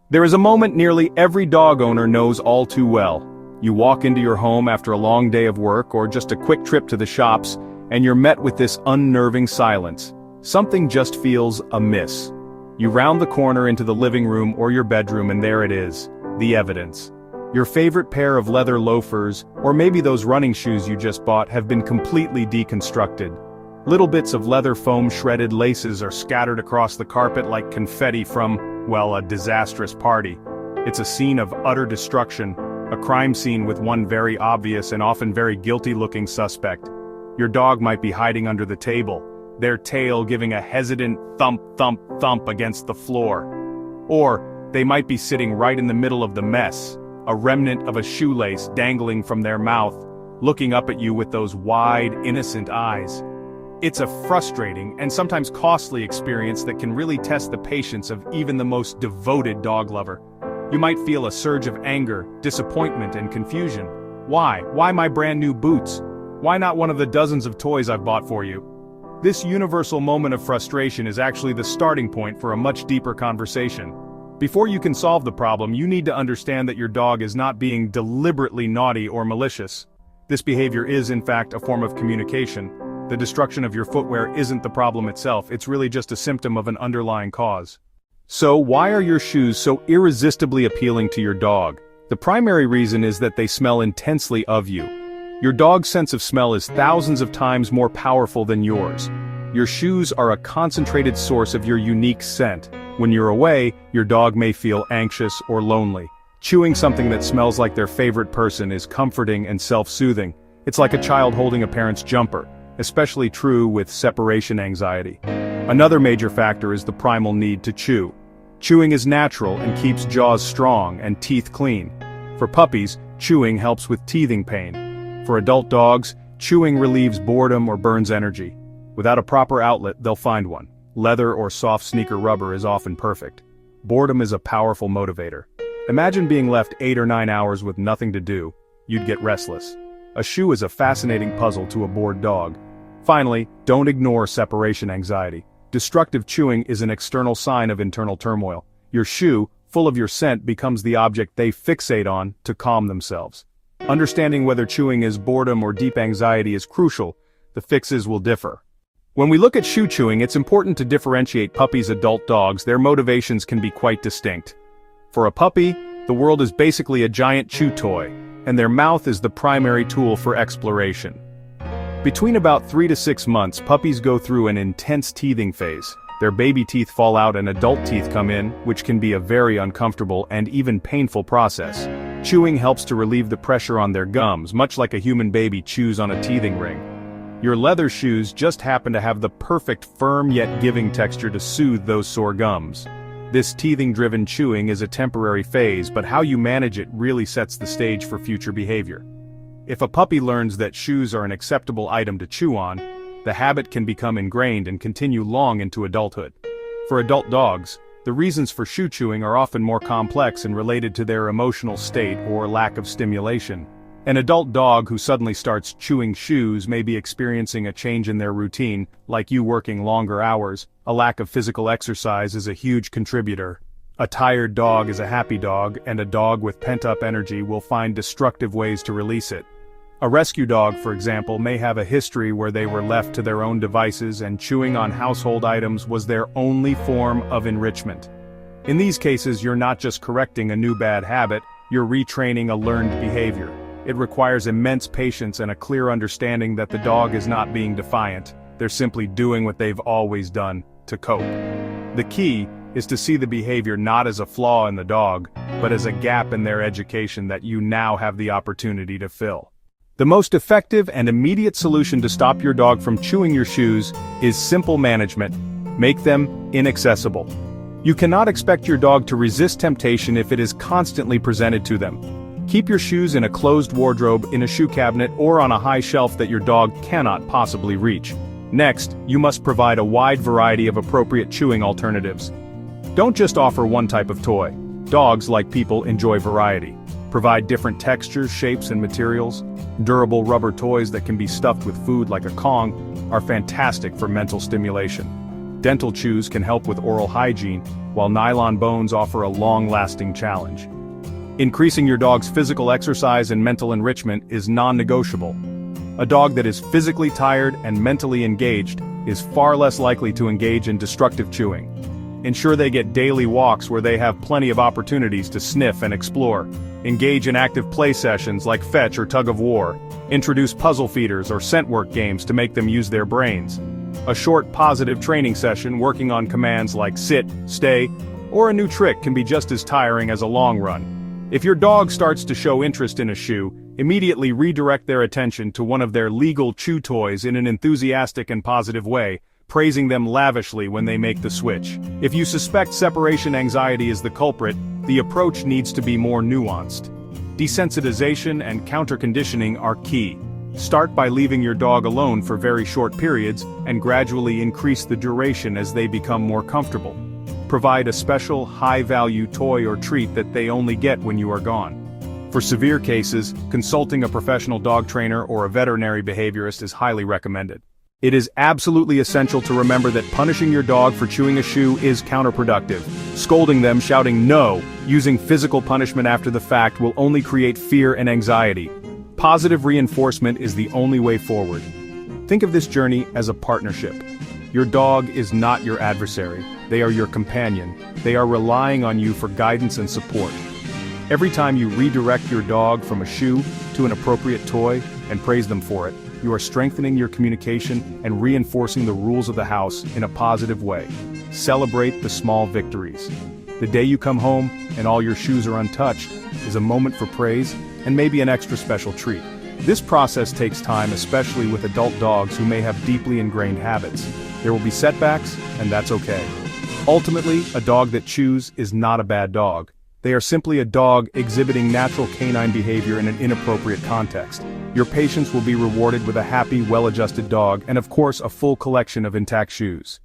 There is a moment nearly every dog owner knows all too well. You walk into your home after a long day of work or just a quick trip to the shops, and you're met with this unnerving silence. Something just feels amiss. You round the corner into the living room or your bedroom and there it is, the evidence. Your favorite pair of leather loafers, or maybe those running shoes you just bought, have been completely deconstructed. Little bits of leather foam shredded laces are scattered across the carpet like confetti from, well, a disastrous party. It's a scene of utter destruction, a crime scene with one very obvious and often very guilty-looking suspect. Your dog might be hiding under the table, their tail giving a hesitant thump thump thump against the floor. Or, they might be sitting right in the middle of the mess, a remnant of a shoelace dangling from their mouth, looking up at you with those wide, innocent eyes. It's a frustrating and sometimes costly experience that can really test the patience of even the most devoted dog lover. You might feel a surge of anger, disappointment, and confusion. Why? Why my brand new boots? Why not one of the dozens of toys I've bought for you? This universal moment of frustration is actually the starting point for a much deeper conversation. Before you can solve the problem, you need to understand that your dog is not being deliberately naughty or malicious. This behavior is, in fact, a form of communication. The destruction of your footwear isn't the problem itself, it's really just a symptom of an underlying cause. So, why are your shoes so irresistibly appealing to your dog? The primary reason is that they smell intensely of you. Your dog's sense of smell is thousands of times more powerful than yours. Your shoes are a concentrated source of your unique scent. When you're away, your dog may feel anxious or lonely. Chewing something that smells like their favorite person is comforting and self-soothing. It's like a child holding a parent's jumper, especially true with separation anxiety. Another major factor is the primal need to chew. Chewing is natural and keeps jaws strong and teeth clean. For puppies, chewing helps with teething pain. For adult dogs, chewing relieves boredom or burns energy. Without a proper outlet, they'll find one. Leather or soft sneaker rubber is often perfect. Boredom is a powerful motivator. Imagine being left 8 or 9 hours with nothing to do. You'd get restless. A shoe is a fascinating puzzle to a bored dog. Finally, don't ignore separation anxiety. Destructive chewing is an external sign of internal turmoil. Your shoe, full of your scent, becomes the object they fixate on to calm themselves. Understanding whether chewing is boredom or deep anxiety is crucial. The fixes will differ. When we look at shoe chewing, it's important to differentiate puppies and adult dogs. Their motivations can be quite distinct. For a puppy, the world is basically a giant chew toy, and their mouth is the primary tool for exploration. Between about 3 to 6 months, puppies go through an intense teething phase. Their baby teeth fall out and adult teeth come in, which can be a very uncomfortable and even painful process. Chewing helps to relieve the pressure on their gums, much like a human baby chews on a teething ring. Your leather shoes just happen to have the perfect firm yet giving texture to soothe those sore gums. This teething-driven chewing is a temporary phase, but how you manage it really sets the stage for future behavior. If a puppy learns that shoes are an acceptable item to chew on, the habit can become ingrained and continue long into adulthood. For adult dogs, the reasons for shoe chewing are often more complex and related to their emotional state or lack of stimulation. An adult dog who suddenly starts chewing shoes may be experiencing a change in their routine, like you working longer hours. A lack of physical exercise is a huge contributor. A tired dog is a happy dog, and a dog with pent-up energy will find destructive ways to release it. A rescue dog, for example, may have a history where they were left to their own devices and chewing on household items was their only form of enrichment. In these cases, you're not just correcting a new bad habit, you're retraining a learned behavior. It requires immense patience and a clear understanding that the dog is not being defiant, they're simply doing what they've always done, to cope. The key is to see the behavior not as a flaw in the dog, but as a gap in their education that you now have the opportunity to fill. The most effective and immediate solution to stop your dog from chewing your shoes is simple management. Make them inaccessible. You cannot expect your dog to resist temptation if it is constantly presented to them. Keep your shoes in a closed wardrobe, in a shoe cabinet, or on a high shelf that your dog cannot possibly reach. Next, you must provide a wide variety of appropriate chewing alternatives. Don't just offer one type of toy. Dogs, like people, enjoy variety. Provide different textures, shapes, and materials. Durable rubber toys that can be stuffed with food like a Kong are fantastic for mental stimulation. Dental chews can help with oral hygiene, while nylon bones offer a long-lasting challenge. Increasing your dog's physical exercise and mental enrichment is non-negotiable. A dog that is physically tired and mentally engaged is far less likely to engage in destructive chewing. Ensure they get daily walks where they have plenty of opportunities to sniff and explore. Engage in active play sessions like fetch or tug of war. Introduce puzzle feeders or scent work games to make them use their brains. A short positive training session working on commands like sit, stay, or a new trick can be just as tiring as a long run. If your dog starts to show interest in a shoe, immediately redirect their attention to one of their legal chew toys in an enthusiastic and positive way, praising them lavishly when they make the switch. If you suspect separation anxiety is the culprit, the approach needs to be more nuanced. Desensitization and counter-conditioning are key. Start by leaving your dog alone for very short periods and gradually increase the duration as they become more comfortable. Provide a special, high-value toy or treat that they only get when you are gone. For severe cases, consulting a professional dog trainer or a veterinary behaviorist is highly recommended. It is absolutely essential to remember that punishing your dog for chewing a shoe is counterproductive. Scolding them, shouting no, using physical punishment after the fact will only create fear and anxiety. Positive reinforcement is the only way forward. Think of this journey as a partnership. Your dog is not your adversary. They are your companion. They are relying on you for guidance and support. Every time you redirect your dog from a shoe to an appropriate toy and praise them for it, you are strengthening your communication and reinforcing the rules of the house in a positive way. Celebrate the small victories. The day you come home and all your shoes are untouched is a moment for praise and maybe an extra special treat. This process takes time, especially with adult dogs who may have deeply ingrained habits. There will be setbacks, and that's okay. Ultimately, a dog that chews is not a bad dog. They are simply a dog exhibiting natural canine behavior in an inappropriate context. Your patience will be rewarded with a happy, well-adjusted dog and of course a full collection of intact shoes.